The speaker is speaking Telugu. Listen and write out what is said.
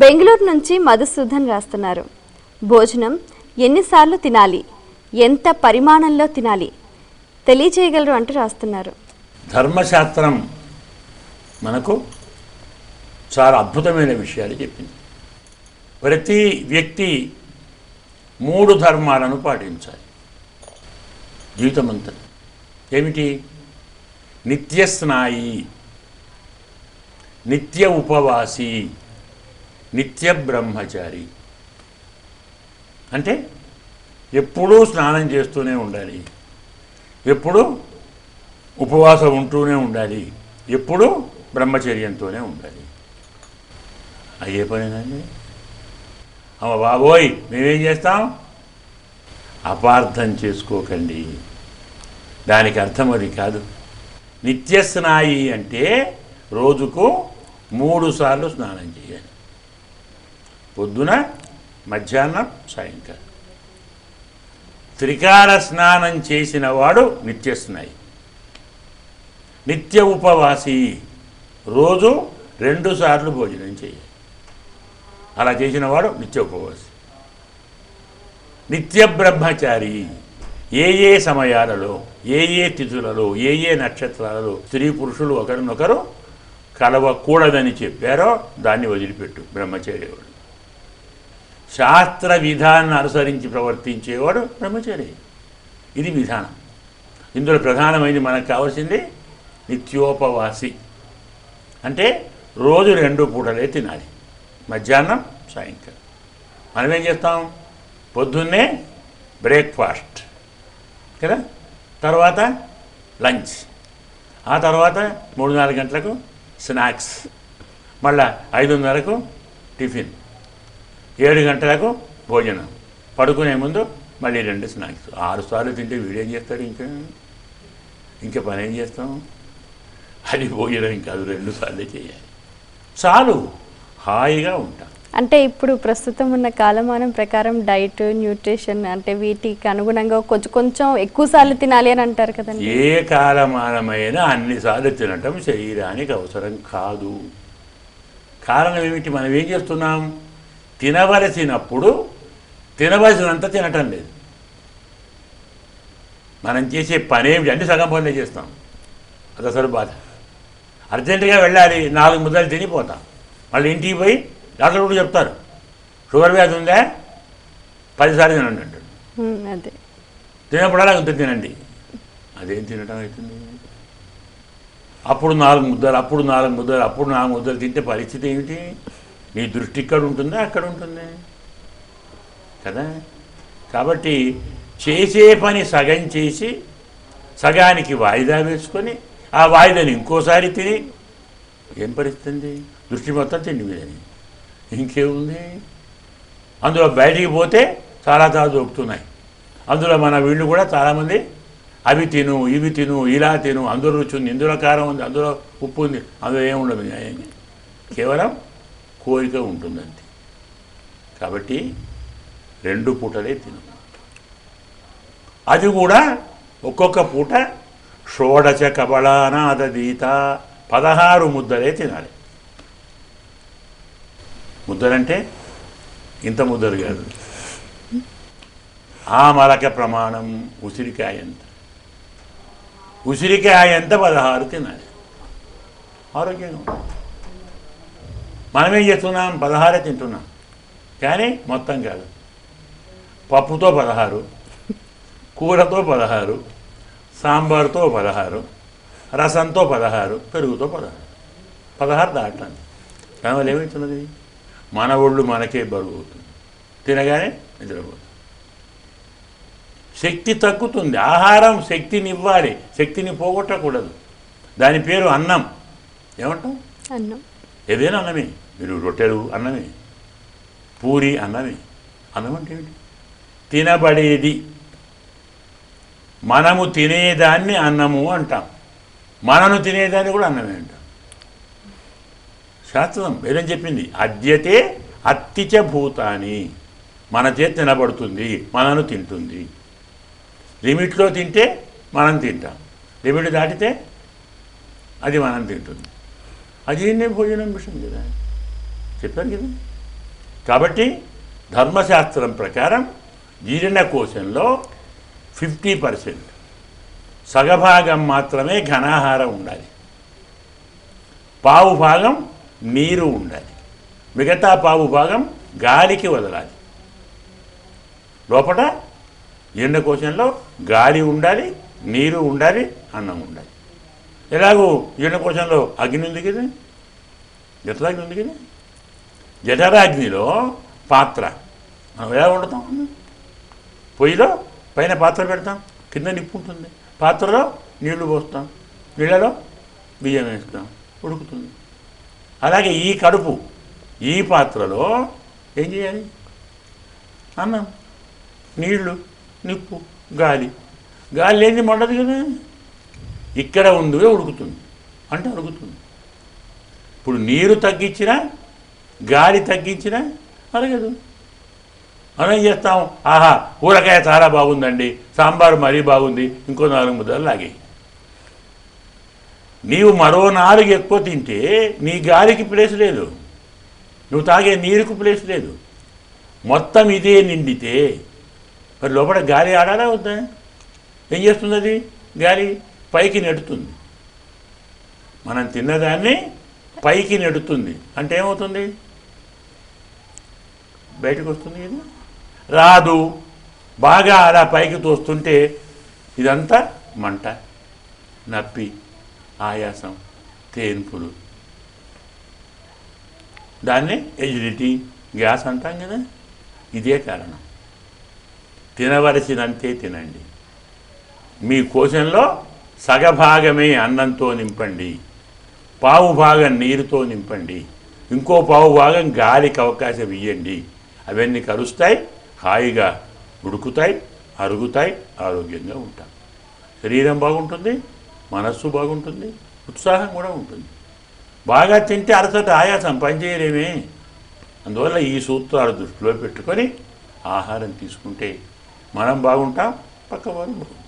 బెంగళూరు నుంచి మధుసూదన్ రాస్తున్నారు. భోజనం ఎన్నిసార్లు తినాలి, ఎంత పరిమాణంలో తినాలి తెలియజేయగలరు అంటూ రాస్తున్నారు. ధర్మశాస్త్రం మనకు చాలా అద్భుతమైన విషయాలు చెప్పింది. ప్రతి వ్యక్తి 3 ధర్మాలను పాటించాలి జీవితమంతా. ఏమిటి? నిత్యస్నాయి, నిత్య ఉపవాసి, నిత్య బ్రహ్మచారి. అంటే ఎప్పుడూ స్నానం చేస్తూనే ఉండాలి, ఎప్పుడూ ఉపవాసం ఉంటూనే ఉండాలి, ఎప్పుడూ బ్రహ్మచర్యంతోనే ఉండాలి. అయ్యే పనేనండి. అమ్మ బాబోయ్ మేమేం చేస్తాం? అపార్థం చేసుకోకండి, దానికి అర్థం అది కాదు. నిత్యస్నాయి అంటే రోజుకు 3 సార్లు స్నానం చేయాలి. పొద్దున, మధ్యాహ్నం, సాయంకాలం. త్రికాల స్నానం చేసిన వాడు నిత్యస్నాయి. నిత్య ఉపవాసి రోజు 2 సార్లు భోజనం చేయాలి. అలా చేసిన వాడు నిత్య ఉపవాసి. నిత్య బ్రహ్మచారి ఏ సమయాలలో, ఏ తిథులలో, ఏ నక్షత్రాలలో స్త్రీ పురుషులు ఒకరినొకరు కలవకూడదని చెప్పారో దాన్ని వదిలిపెట్టు బ్రహ్మచర్యవాడు. శాస్త్ర విధానాన్ని అనుసరించి ప్రవర్తించేవాడు బ్రహ్మచారి. ఇది విధానం. ఇందులో ప్రధానమైనది మనకు కావాల్సింది నిత్యోపవాసి. అంటే రోజు 2 పూటలే తినాలి, మధ్యాహ్నం, సాయంకాలం. మనమేం చేస్తాం? పొద్దున్నే బ్రేక్ఫాస్ట్ కదా, తర్వాత లంచ్, ఆ తర్వాత 3-4 గంటలకు స్నాక్స్, మళ్ళా 5:30కు టిఫిన్, 7 గంటలకు భోజనం, పడుకునే ముందు మళ్ళీ 2 స్నాక్స్. 6 సార్లు తింటే వీడేం చేస్తాడు? ఇంకా పని ఏం చేస్తాం? అది భోజనం కాదు, 2 సార్లే చేయాలి. చాలు, హాయిగా ఉంటాం. అంటే ఇప్పుడు ప్రస్తుతం ఉన్న కాలమానం ప్రకారం డైట్, న్యూట్రిషన్ అంటే వీటికి అనుగుణంగా కొంచెం ఎక్కువ సార్లు తినాలి అని అంటారు కదండి. ఏ కాలమానమైనా అన్నిసార్లు తినటం శరీరానికి అవసరం కాదు. కారణం ఏమిటి? మనం ఏం చేస్తున్నాం? తినవలసినప్పుడు తినవలసినంత తినటం లేదు. మనం చేసే పని ఏమిటి అంటే సగం పనులే చేస్తాం. అది అసలు బాధ. అర్జెంటుగా వెళ్ళాలి, 4 ముద్దలు తినిపోతాం. మళ్ళీ ఇంటికి పోయి డాక్టర్ కూడా చెప్తారు, షుగర్ వ్యాధి ఉందా 10 సార్లు తినండి అంటాడు. అదే తినప్పుడలా ఇంత తినండి. అదేం తినటం అవుతుంది? అప్పుడు 4 ముద్దలు, అప్పుడు 4 ముద్దలు, అప్పుడు 4 ముద్దలు తింటే పరిస్థితి ఏమిటి? నీ దృష్టి ఇక్కడ ఉంటుందా, అక్కడ ఉంటుంది కదా. కాబట్టి చేసే పని సగం చేసి సగానికి వాయిదా వేసుకొని ఆ వాయిదాని ఇంకోసారి తిని ఏం పరిస్థితి? దృష్టి మొత్తం తిండి మీదని. ఇంకేముంది? అందులో బయటికి పోతే చాలా దొరుకుతున్నాయి. అందులో మన వీళ్ళు కూడా చాలామంది అవి తిను, ఇవి తిను, ఇలా తిను, అందులో రుచి ఉంది, ఇందులో కారం ఉంది, అందులో ఉప్పు ఉంది, అందులో ఏముండదు, కేవలం కోరిక ఉంటుందంతే. కాబట్టి 2 పూటలే తిను. అది కూడా ఒక్కొక్క పూట షోడశ కబళానాదీత 16 ముద్దలే తినాలి. ముద్దలంటే ఇంత ముద్దలు కాదు. ఆ మలక ప్రమాణం ఉసిరికాయ ఎంత, ఉసిరికాయ ఎంత 16 తినాలి. ఆరోగ్యంగా ఉంటుంది. మనమేం చేస్తున్నాం? 16 తింటున్నాం, కానీ మొత్తం కాదు. పప్పుతో 16, కూరతో 16, సాంబార్తో 16, రసంతో 16, పెరుగుతో 16 దాటాలి. దానివల్ల ఏమవుతున్నది? మన ఒళ్ళు మనకే బరువు అవుతుంది, తినగానే నిద్రపోతుంది, శక్తి తగ్గుతుంది. ఆహారం శక్తిని ఇవ్వాలి, శక్తిని పోగొట్టకూడదు. దాని పేరు అన్నం. ఏమంటాం? అన్నం. ఏదైనా అన్నమే. మీరు రొట్టెలు అన్నమే, పూరి అన్నమే. అన్నం అంటే ఏమిటి? తినబడేది. మనము తినేదాన్ని అన్నము అంటాం, మనను తినేదాన్ని కూడా అన్నమే అంటాం. శాస్త్రం ఏదని చెప్పింది? అద్యతే అత్తిచ భూతాని. మన చేతి తినబడుతుంది, మనను తింటుంది. లిమిట్లో తింటే మనం తింటాం, లిమిట్ దాటితే అది మనం తింటుంది. అది భోజనం విషయం కదా చెప్పారు కదా. కాబట్టి ధర్మశాస్త్రం ప్రకారం జీర్ణకోశంలో 50% సగభాగం మాత్రమే ఘనాహారం ఉండాలి, పావు భాగం నీరు ఉండాలి, మిగతా పావు భాగం గాలికి వదలాలి. లోపల జీర్ణకోశంలో గాలి ఉండాలి, నీరు ఉండాలి, అన్నం ఉండాలి. ఎలాగో జీర్ణకోశంలో అగ్ని ఉంది కదా, జఠరాగ్ని ఉంది కదా, జఠరాగ్నిలో పాత్ర మనం ఎలా వండుతాం? పొయ్యిలో పైన పాత్ర పెడతాం, కింద నిప్పు ఉంటుంది, పాత్రలో నీళ్లు పోస్తాం, నీళ్ళలో బియ్యం వేస్తాం, ఉడుకుతుంది. అలాగే ఈ కడుపు ఈ పాత్రలో ఏం చేయాలి? అన్నం, నీళ్లు, నిప్పు, గాలి. గాలి లేని మండదు కదా, ఇక్కడ ఉంది ఉడుకుతుంది అంటే అడుగుతుంది. ఇప్పుడు నీరు తగ్గించినా గాలి తగ్గించినా అరగదు. మనం ఏం చేస్తాం? ఆహా ఊరకాయ చాలా బాగుందండి, సాంబారు మరీ బాగుంది, ఇంకో 4 ముద్దలు లాగే. నీవు మరో 4 ఎక్కువ తింటే నీ గాలికి ప్లేస్ లేదు, నువ్వు తాగే నీరుకు ప్లేస్ లేదు. మొత్తం ఇదే నిండితే మరి లోపల గాలి ఆడాలా వద్దా? ఏం చేస్తుంది అది? గాలి పైకి నెడుతుంది. మనం తిన్నదాన్ని పైకి నెడుతుంది అంటే ఏమవుతుంది? బయటకు వస్తుంది కదా, రాదు. బాగా అలా పైకి తోస్తుంటే ఇదంతా మంట, నప్పి, ఆయాసం, తేన్పులు, దాన్ని ఎజిడిటీ, గ్యాస్ అంటాం కదా. ఇదే కారణం. తినవలసినంతే తినండి. మీ కోశంలో సగభాగమే అన్నంతో నింపండి, పావు భాగం నీరుతో నింపండి, ఇంకో పావు భాగం గాలికి అవకాశం ఇవ్వండి. అవన్నీ కలుస్తాయి, హాయిగా ఉడుకుతాయి, అరుగుతాయి, ఆరోగ్యంగా ఉంటాం. శరీరం బాగుంటుంది, మనస్సు బాగుంటుంది, ఉత్సాహం కూడా ఉంటుంది. బాగా తింటే అరసట ఆయాసం పనిచేయలేమే. అందువల్ల ఈ సూత్రాలు దృష్టిలో పెట్టుకొని ఆహారం తీసుకుంటే మనం బాగుంటాం, పక్కవారు బాగుంటాం.